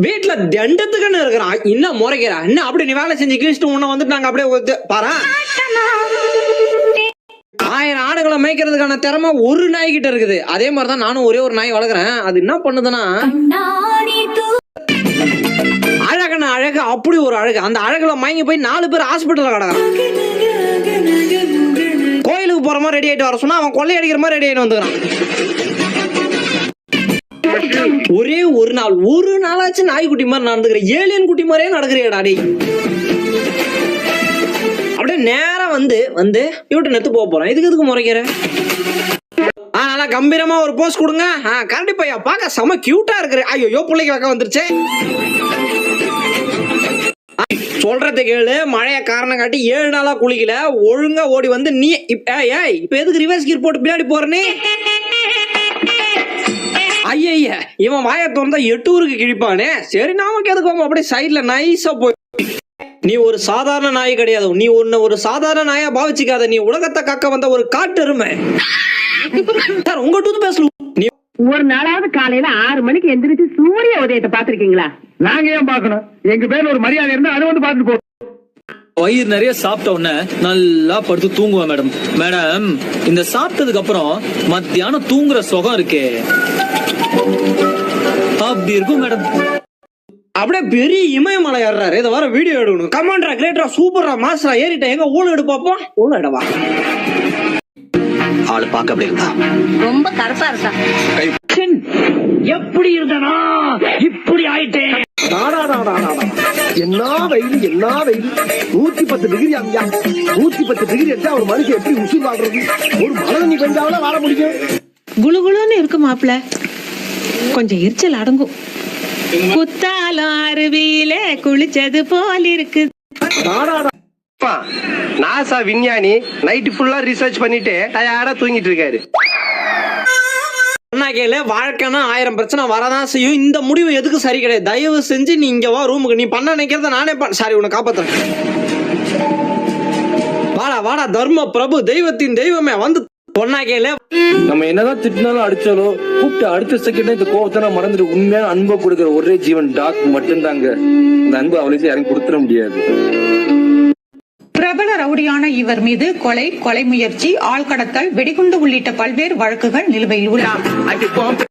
வீட்டுல தண்டத்துக்குன்னு இருக்கிறான், இன்னும் முறைக்கிறா இன்னும் அப்படி நீ வேலை செஞ்சு கிழிச்சிட்டு உன்ன வந்துட்டு நாங்க அப்படியே பாரு. 1000 ஆடுகளை மேய்க்கிறதுக்கான திறமை ஒரு நாய் கிட்ட இருக்குது. அதே மாதிரிதான் நானும் ஒரே ஒரு நாய் வளர்க்குறேன். அது என்ன பண்ணுதுன்னா அழகான அழகு, அப்படி ஒரு அழகு. அந்த அழகுல மயங்கி போய் 4 பேர் ஹாஸ்பிட்டல்ல கிடக்குறான். கோயிலுக்கு போற மாதிரி ரெடி ஆயிட்டு வர சொன்னா அவன் கொள்ளை அடிக்கிற மாதிரி ரெடி ஆயிட்டு வந்துக்கிறான். ஒரே ஒரு நாளாச்சு நாய்க்குட்டி மாதிரி நடந்துக்கிற, ஏலியன் குட்டி மாதிரியே நடக்கிறேடா டேய். அப்படியே நேரம் வந்து இவட்ட நெத்து போறேன். எதுக்கு முறைக்கிற? நல்லா கம்பீரமா ஒரு போஸ் கொடுங்க. கண்டிப்பா பாக்க செம கியூட்டா இருக்கு. ஐயோ பிள்ளைக்கு வைக்க வந்துருச்சு. சொல்றத கேளு, மழைய காரணம் காட்டி 7 நாளா குளிக்கல, ஒழுங்கா ஓடி வந்து நீ இப்ப எதுக்கு ரிவர்ஸ் கீர் போட்டு பின்னாடி போறனே? ஐய இவன் வாய திறந்தா 8 ஊருக்கு கிழிப்பானே. சரி நமக்கு எதுக்கு அப்படியே சைட்ல நைஸா போய். நீ ஒரு சாதாரண நாய் கிடையாது. நீ ஒரு சாதாரண நாயா பாவிச்சுக்காத. நீ உலகத்தை காக்க வந்த ஒரு காட்டு எருமை. சார் உங்க டூத் பேஸ்ட் நீ ஒரு நாளாவது காலையில 6 மணிக்கு எந்திரிச்சு சூரிய உதயத்தை பாத்திருக்கீங்களா? நாங்க ஏன் பாக்கணும்? எங்க பேர்ல ஒரு மரியாதை இருந்தா அது வந்து பாத்துட்டு போ. வயிறு நிறைய சாப்பிட்ட உடனே நல்லா படுத்து தூங்குவேன் மேடம். மேடம், இந்த சாப்பிட்டதுக்கு அப்புறம் மத்தியானம் தூங்குற சுகம் இருக்கே, அப்படி இருக்கும் மேடம். அப்படியே பெரிய இமயமலை ஏறாரு. இதை வர வீடியோ எடுக்கணும். கமாண்டரா, கிரேட்டரா, சூப்பரா, மாஸ்டரா ஏறிட்டேன். எங்க ஊழல் எடு பாப்போம். ஊழல் எடுவா. ஆளு பாக்க அப்படி இருந்தா ரொம்ப கருப்பா இருக்கா. எப்படி இருந்தனா இப்படி ஆயிட்டேன். என்ன வெயில் 110 டிகிரி. அங்கயா 110 டிகிரி எடுத்தா ஒரு மனுஷன் எப்படி உசுர் வாழ்றது? ஒரு மழை நீ பெஞ்சாலும் வாழ முடியும். குளுகுளுன்னு இருக்கு மாப்பிள, கொஞ்சம் எரிச்சல் அடங்கும். குத்தாலம் அருவியில குளிச்சது போல் இருக்கு. நாசா விஞ்ஞானி நைட் ஃபுல்லா ரிசர்ச் பண்ணிட்டு டயர்டா தூங்கிட்டு இருக்காரு. கேளு, வாழ்க்கைனா 1000 பிரச்சனை வரதான் செய்யும். இந்த முடிவு எதுக்கு சரி கிடையாது. தயவு செஞ்சு நீ இங்க வா ரூமுக்கு. நீ பண்ண நினைக்கிறத நானே சாரி உன்னை காப்பாத்துறேன். வாடா தர்ம பிரபு, தெய்வத்தின் தெய்வமே வந்து பொண்ணா கேளு. நம்ம என்னதான் திட்டினாலும் அடிச்சாலோ கூப்பிட்டு அடுத்த செகண்ட் இந்த கோவத்தை மறந்துட்டு உண்மையான அன்பை கொடுக்கிற ஒரே ஜீவன் டாக் மட்டும்தாங்க. அந்த அன்பு அவளுக்கு யாரும் கொடுத்துட முடியாது. பிரபல ரவுடியான இவர் மீது கொலை முயற்சி, ஆள்கடத்தல், வெடிகுண்டு உள்ளிட்ட பல்வேறு வழக்குகள் நிலுவையில் உள்ளன.